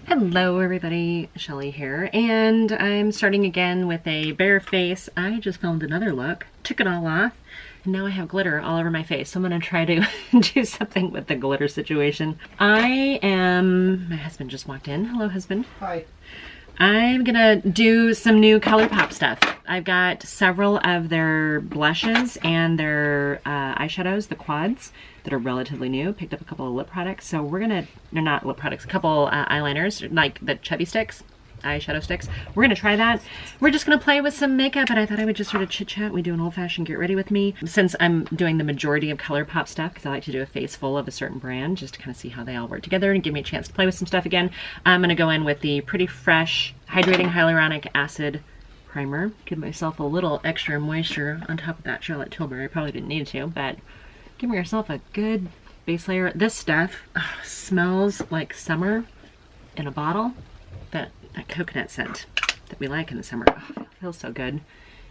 Hello everybody, Shelly here, and I'm starting again with a bare face. I just filmed another look, took it all off, and now I have glitter all over my face. So I'm gonna try to do something with the glitter situation. My husband just walked in. Hello, husband. Hi. I'm gonna do some new Colourpop stuff. I've got several of their blushes and their eyeshadows, the quads, that are relatively new. Picked up a couple of lip products, so we're gonna, they're not lip products, a couple eyeliners, like the chubby sticks, eyeshadow sticks. We're gonna try that. We're just gonna play with some makeup, and I thought I would just sort of chit chat. We do an old-fashioned get ready with me. Since I'm doing the majority of Colourpop stuff, because I like to do a face full of a certain brand, just to kind of see how they all work together and give me a chance to play with some stuff again. I'm gonna go in with the Pretty Fresh Hydrating Hyaluronic Acid Primer. Give myself a little extra moisture on top of that Charlotte Tilbury. I probably didn't need to, but give yourself a good base layer. This stuff smells like summer in a bottle. That coconut scent that we like in the summer. Oh, it feels so good.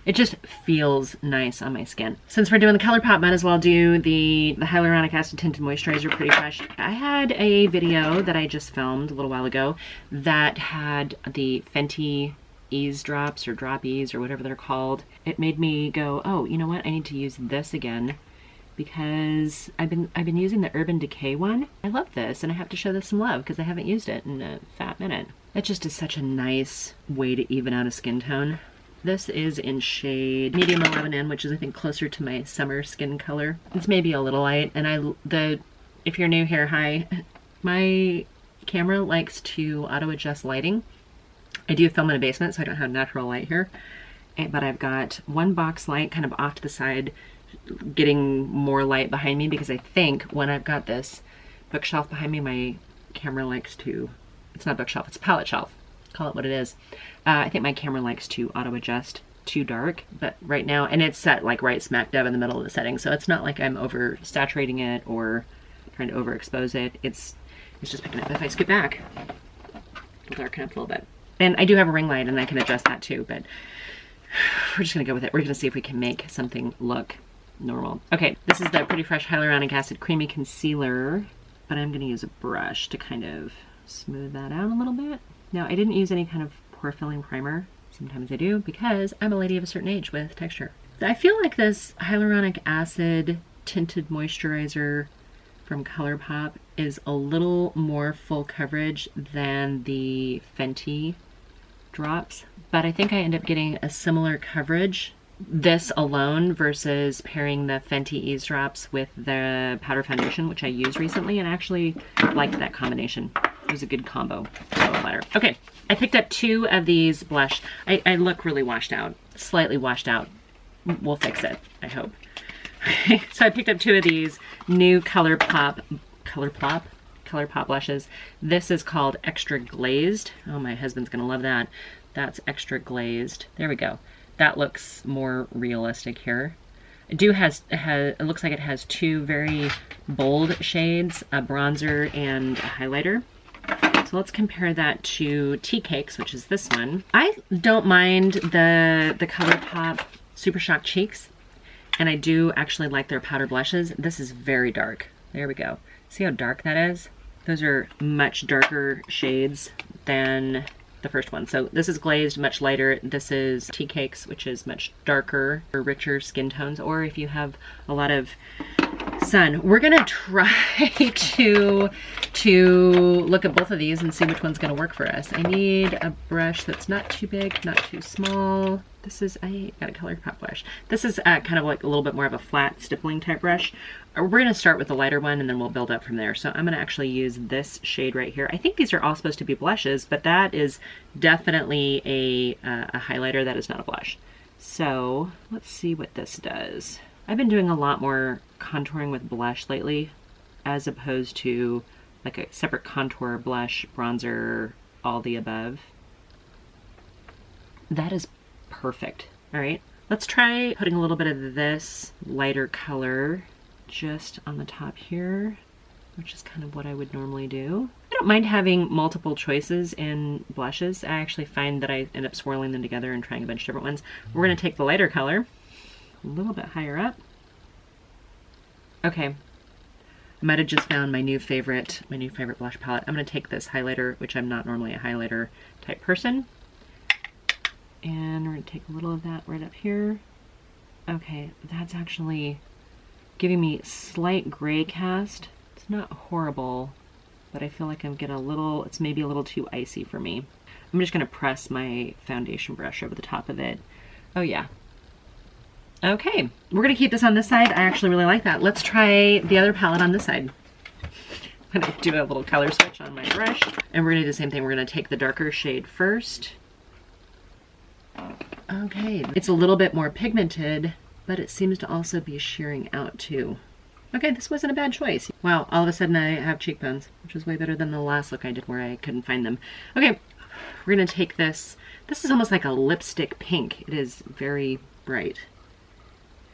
It just feels nice on my skin. Since we're doing the Colourpop, might as well do the Hyaluronic Acid Tinted Moisturizer Pretty Fresh. I had a video that I just filmed a little while ago that had the Fenty Ease drops or drop ease or whatever they're called. It made me go, oh, you know what? I need to use this again, because I've been using the Urban Decay one. I love this, and I have to show this some love because I haven't used it in a fat minute. It just is such a nice way to even out a skin tone. This is in shade medium 11N, which is I think closer to my summer skin color. It's maybe a little light, and if you're new here, hi. My camera likes to auto adjust lighting. I do film in a basement, so I don't have natural light here, but I've got one box light kind of off to the side, getting more light behind me, because I think when I've got this bookshelf behind me, my camera likes to, it's not a bookshelf, it's a palette shelf, call it what it is. I think my camera likes to auto adjust too dark, but right now, and it's set like right smack dab in the middle of the setting, so it's not like I'm over saturating it or trying to overexpose it. It's just picking up. If I scoot back, it'll darken up a little bit. And I do have a ring light and I can adjust that too, but we're just gonna go with it. We're gonna see if we can make something look normal. Okay, this is the Pretty Fresh Hyaluronic Acid Creamy Concealer, but I'm gonna use a brush to kind of smooth that out a little bit. Now, I didn't use any kind of pore filling primer. Sometimes I do, because I'm a lady of a certain age with texture. I feel like this Hyaluronic Acid Tinted Moisturizer from Colourpop is a little more full coverage than the Fenty drops, but I think I end up getting a similar coverage this alone versus pairing the Fenty Ease drops with the powder foundation, which I used recently, and I actually liked that combination. It was a good combo. Okay, I picked up two of these blush. I look really washed out, slightly washed out. We'll fix it, I hope. So I picked up two of these new Colourpop blushes. This is called Extra Glazed. Oh, my husband's gonna love that. That's Extra Glazed. There we go. That looks more realistic here. It looks like it has two very bold shades, a bronzer and a highlighter. So let's compare that to Tea Cakes, which is this one. I don't mind the Colourpop Super Shock Cheeks, and I do actually like their powder blushes. This is very dark. There we go. See how dark that is? Those are much darker shades than the first one. So this is glazed, much lighter. This is Tea Cakes, which is much darker or richer skin tones, or if you have a lot of sun. We're gonna try to look at both of these and see which one's gonna work for us. I need a brush that's not too big, not too small. This is, I got a Colourpop brush. This is kind of like a little bit more of a flat stippling type brush. We're gonna start with the lighter one and then we'll build up from there. So I'm gonna actually use this shade right here. I think these are all supposed to be blushes, but that is definitely a highlighter. That is not a blush. So let's see what this does. I've been doing a lot more contouring with blush lately, as opposed to like a separate contour, blush, bronzer, all the above. That is perfect. All right, let's try putting a little bit of this lighter color just on the top here, which is kind of what I would normally do. I don't mind having multiple choices in blushes. I actually find that I end up swirling them together and trying a bunch of different ones. We're gonna take the lighter color a little bit higher up. Okay, I might have just found my new favorite blush palette. I'm going to take this highlighter, which I'm not normally a highlighter type person. And we're going to take a little of that right up here. Okay, that's actually giving me slight gray cast. It's not horrible, but I feel like I'm getting a little, it's maybe a little too icy for me. I'm just going to press my foundation brush over the top of it. Oh yeah. Okay, we're going to keep this on this side. I actually really like that. Let's try the other palette on this side. I'm going to do a little color switch on my brush. And we're going to do the same thing. We're going to take the darker shade first. Okay, it's a little bit more pigmented, but it seems to also be shearing out too. Okay, this wasn't a bad choice. Wow, all of a sudden I have cheekbones, which is way better than the last look I did where I couldn't find them. Okay, we're going to take this. This is almost like a lipstick pink. It is very bright.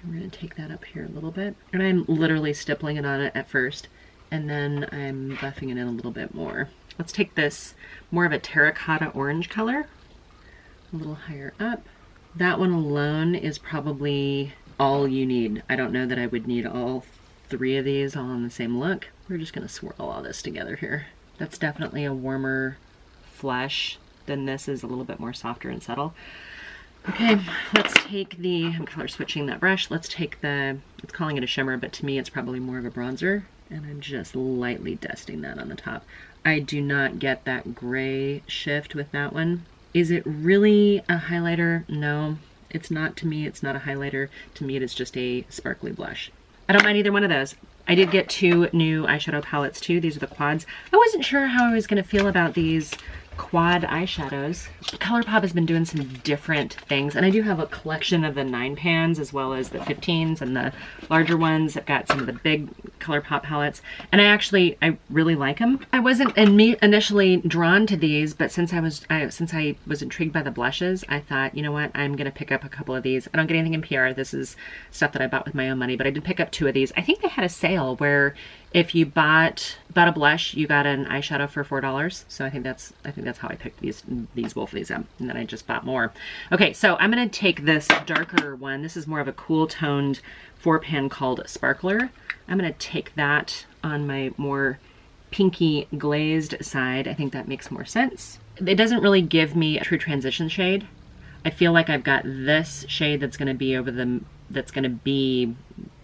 We're going to take that up here a little bit. And I'm literally stippling it on it at first, and then I'm buffing it in a little bit more. Let's take this more of a terracotta orange color, a little higher up. That one alone is probably all you need. I don't know that I would need all three of these all in the same look. We're just going to swirl all this together here. That's definitely a warmer flush than this is, a little bit more softer and subtle. Okay, let's take the, I'm color switching that brush. Let's take the, it's calling it a shimmer, but to me it's probably more of a bronzer. And I'm just lightly dusting that on the top. I do not get that gray shift with that one. Is it really a highlighter? No, it's not to me. It's not a highlighter. To me, it is just a sparkly blush. I don't mind either one of those. I did get 2 new eyeshadow palettes too. These are the quads. I wasn't sure how I was going to feel about these quad eyeshadows. Colourpop has been doing some different things, and I do have a collection of the 9 pans as well as the 15s and the larger ones. I've got some of the big Colourpop palettes, and I really like them. I wasn't initially drawn to these, but since I was intrigued by the blushes, I thought, you know what, I'm gonna pick up a couple of these. I don't get anything in PR. This is stuff that I bought with my own money, but I did pick up 2 of these. I think they had a sale where if you bought a blush, you got an eyeshadow for $4. So I think that's how I picked both of these up, and then I just bought more. Okay, so I'm gonna take this darker one. This is more of a cool toned 4-pan called Sparkler. I'm gonna take that on my more pinky glazed side. I think that makes more sense. It doesn't really give me a true transition shade. I feel like I've got this shade that's gonna be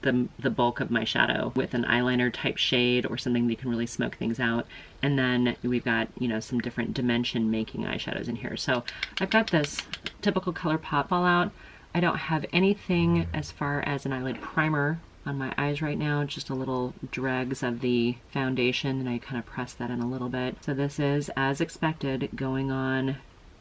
the bulk of my shadow with an eyeliner type shade or something that you can really smoke things out. And then we've got, you know, some different dimension making eyeshadows in here. So I've got this typical Colourpop Fallout. I don't have anything as far as an eyelid primer on my eyes right now, just a little dregs of the foundation, and I kind of press that in a little bit. So this is, as expected, going on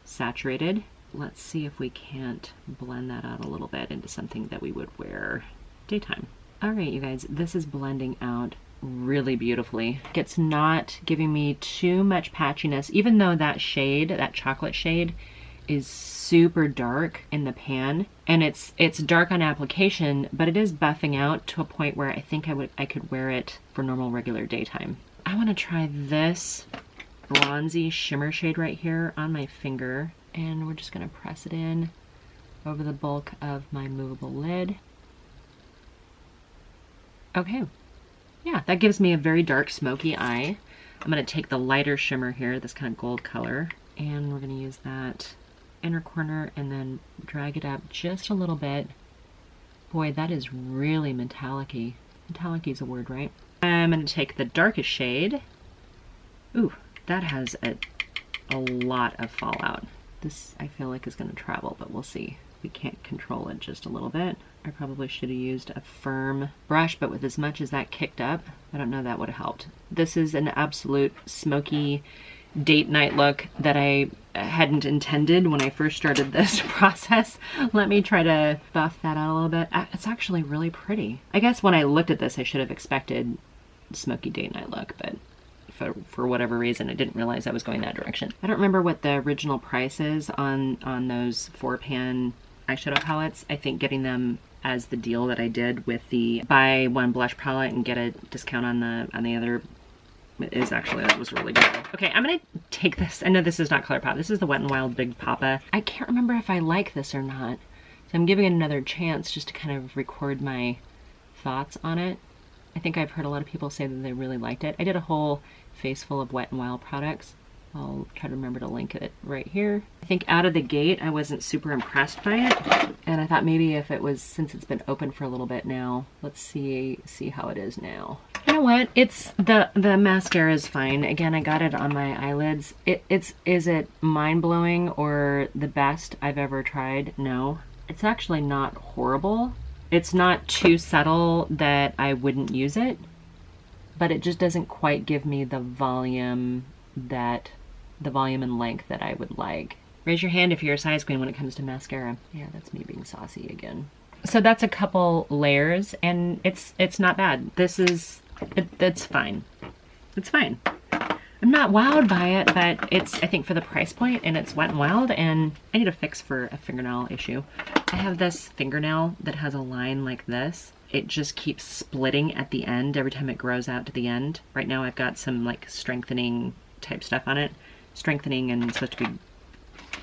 saturated. Let's see if we can't blend that out a little bit into something that we would wear daytime. All right, you guys, this is blending out really beautifully. It's not giving me too much patchiness, even though that shade, that chocolate shade, is super dark in the pan, and it's dark on application, but it is buffing out to a point where I think I could wear it for normal regular daytime. I want to try this bronzy shimmer shade right here on my finger, and we're just going to press it in over the bulk of my movable lid. Okay, yeah, that gives me a very dark smoky eye. I'm going to take the lighter shimmer here, this kind of gold color, and we're going to use that inner corner and then drag it up just a little bit. Boy, that is really metallic-y. Metallic-y is a word, right? I'm going to take the darkest shade. Ooh, that has a lot of fallout. This, I feel like, is going to travel, but we'll see. We can't control it just a little bit. I probably should have used a firm brush, but with as much as that kicked up, I don't know that would have helped. This is an absolute smoky date night look that I hadn't intended when I first started this process. Let me try to buff that out a little bit. It's actually really pretty. I guess when I looked at this, I should have expected smoky date night look, but for whatever reason, I didn't realize I was going that direction. I don't remember what the original price is on those 4-pan eyeshadow palettes. I think getting them as the deal that I did with the buy one blush palette and get a discount on the other is actually, that was really good. Okay, I'm gonna take this. I know this is not Colourpop. This is the Wet n Wild Big Papa. I can't remember if I like this or not, so I'm giving it another chance just to kind of record my thoughts on it. I think I've heard a lot of people say that they really liked it. I did a whole face full of Wet n Wild products. I'll try to remember to link it right here. I think out of the gate, I wasn't super impressed by it. And I thought maybe if it was, since it's been open for a little bit now, let's see how it is now. You know what? It's, the mascara is fine. Again, I got it on my eyelids. Is it mind-blowing or the best I've ever tried? No. It's actually not horrible. It's not too subtle that I wouldn't use it, but it just doesn't quite give me the volume and length that I would like. Raise your hand if you're a size queen when it comes to mascara. Yeah, that's me being saucy again. So that's a couple layers, and it's not bad. It's fine. It's fine. I'm not wowed by it, but it's, I think, for the price point, and it's Wet n Wild, and I need a fix for a fingernail issue. I have this fingernail that has a line like this. It just keeps splitting at the end every time it grows out to the end. Right now I've got some like strengthening type stuff on it. Strengthening, and it's supposed to be,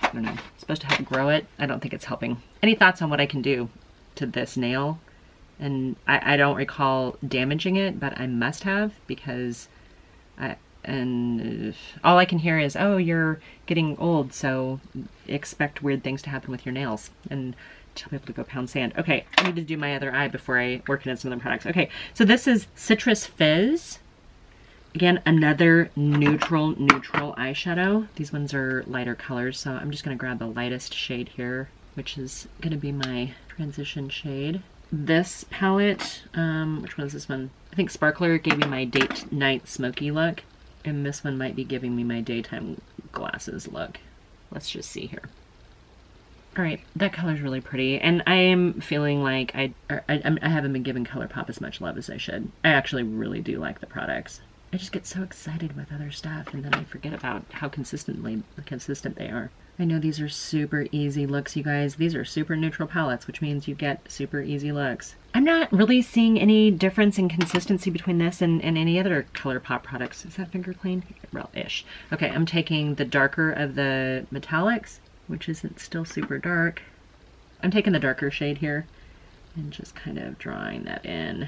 I don't know, supposed to help grow it. I don't think it's helping. Any thoughts on what I can do to this nail? And I don't recall damaging it, but I must have, because all I can hear is, oh, you're getting old, so expect weird things to happen with your nails. And tell people to go pound sand. Okay, I need to do my other eye before I work in some of the products. Okay, so this is Citrus Fizz. Again, another neutral eyeshadow. These ones are lighter colors, so I'm just gonna grab the lightest shade here, which is gonna be my transition shade. This palette, which one is this one? I think Sparkler gave me my date night smoky look, and this one might be giving me my daytime glasses look. Let's just see here. All right, that color's really pretty, and I am feeling like I haven't been giving Colourpop as much love as I should. I actually really do like the products. I just get so excited with other stuff, and then I forget about how consistent they are. I know these are super easy looks, you guys. These are super neutral palettes, which means you get super easy looks. I'm not really seeing any difference in consistency between this and any other Colourpop products. Is that finger clean? Well, ish. Okay, I'm taking the darker of the metallics, which isn't still super dark. I'm taking the darker shade here and just kind of drawing that in.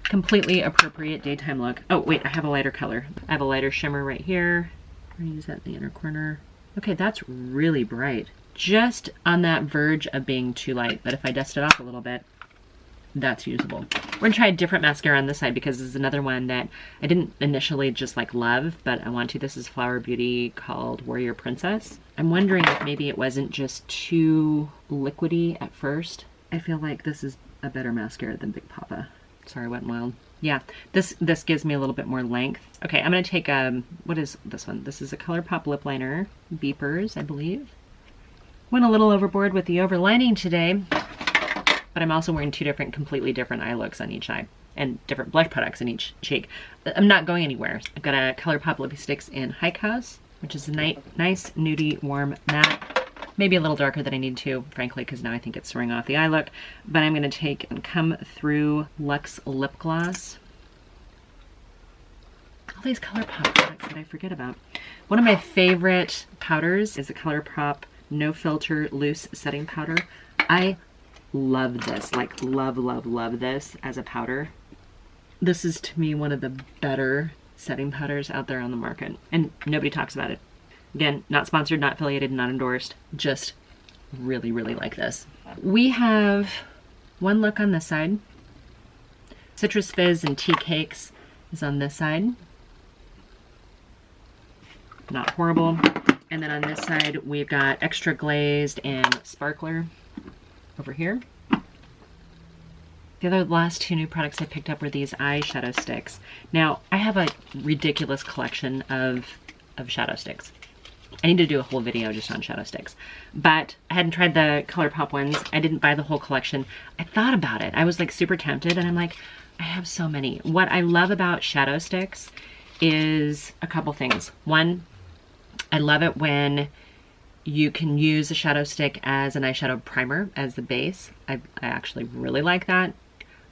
Completely appropriate daytime look. Oh wait, I have a lighter color. I have a lighter shimmer right here. I'm gonna use that in the inner corner. Okay, that's really bright. Just on that verge of being too light, but if I dust it off a little bit, that's usable. We're gonna try a different mascara on this side, because this is another one that I didn't initially just like love, but I want to. This is Flower Beauty, called Warrior Princess. I'm wondering if maybe it wasn't just too liquidy at first. I feel like this is a better mascara than Big Papa. Sorry, Wet n Wild. Yeah, this gives me a little bit more length. Okay, I'm gonna take what is this one? This is a Colourpop lip liner, Beepers, I believe. Went a little overboard with the overlining today, but I'm also wearing two completely different eye looks on each eye, and different blush products in each cheek. I'm not going anywhere. I've got a Colourpop lipsticks in Hike House, which is a nice nudie warm matte. Maybe a little darker than I need to, frankly, because now I think it's throwing off the eye look. But I'm going to take and Come Through Luxe Lip Gloss. All these Colourpop products that I forget about. One of my favorite powders is the Colourpop No Filter Loose Setting Powder. I love this, like love this as a powder. This is, to me, one of the better setting powders out there on the market, and nobody talks about it. Again, not sponsored, not affiliated, not endorsed. Just really like this. We have one look on this side. Citrus Fizz and Tea Cakes is on this side. Not horrible. And then on this side, we've got Extra Glazed and Sparkler over here. The last two new products I picked up were these eyeshadow sticks. Now, I have a ridiculous collection of shadow sticks. I need to do a whole video just on shadow sticks, but I hadn't tried the Colourpop ones. I didn't buy the whole collection. I thought about it. I was like super tempted, and I'm like, I have so many. What I love about shadow sticks is a couple things. One, I love it when you can use a shadow stick as an eyeshadow primer as the base. I actually really like that.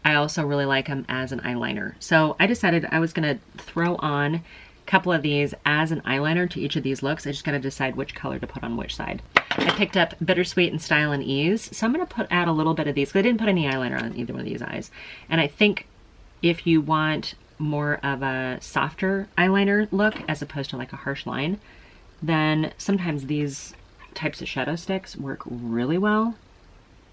I also really like them as an eyeliner. So I decided I was gonna throw on couple of these as an eyeliner to each of these looks. I just gotta decide which color to put on which side. I picked up Bittersweet and Style and Ease, so I'm gonna add a little bit of these, because I didn't put any eyeliner on either one of these eyes. And I think if you want more of a softer eyeliner look as opposed to like a harsh line, then sometimes these types of shadow sticks work really well.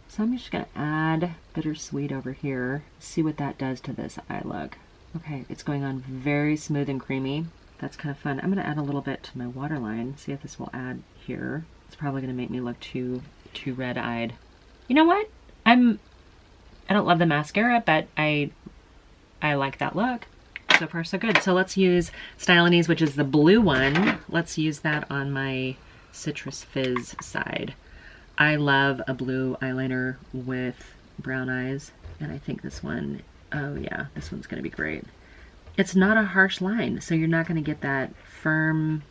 So I'm just gonna add Bittersweet over here, see what that does to this eye look. Okay, it's going on very smooth and creamy. That's kind of fun. I'm gonna add a little bit to my waterline, see if this will add here. It's probably gonna make me look too red-eyed. You know what? I don't love the mascara, but I like that look. So far so good. So let's use Style and Ease, which is the blue one. Let's use that on my Citrus Fizz side. I love a blue eyeliner with brown eyes, and I think this one, oh yeah, this one's gonna be great. It's not a harsh line, so you're not gonna get that firm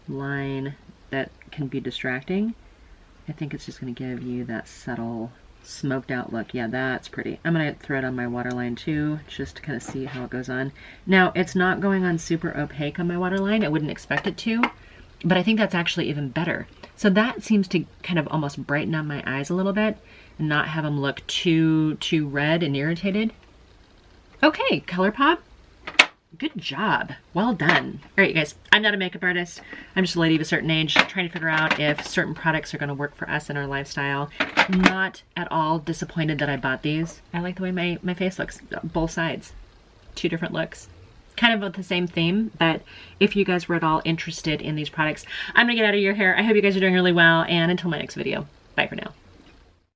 line that can be distracting. I think it's just gonna give you that subtle smoked out look. Yeah, that's pretty. I'm gonna throw it on my waterline too, just to kind of see how it goes on. Now, it's not going on super opaque on my waterline. I wouldn't expect it to, but I think that's actually even better. So that seems to kind of almost brighten up my eyes a little bit and not have them look too red and irritated. Okay, Colourpop, good job. Well done. All right, you guys, I'm not a makeup artist. I'm just a lady of a certain age trying to figure out if certain products are gonna work for us in our lifestyle. I'm not at all disappointed that I bought these. I like the way my face looks, both sides. 2 different looks. Kind of with the same theme, but if you guys were at all interested in these products, I'm gonna get out of your hair. I hope you guys are doing really well, and until my next video, bye for now.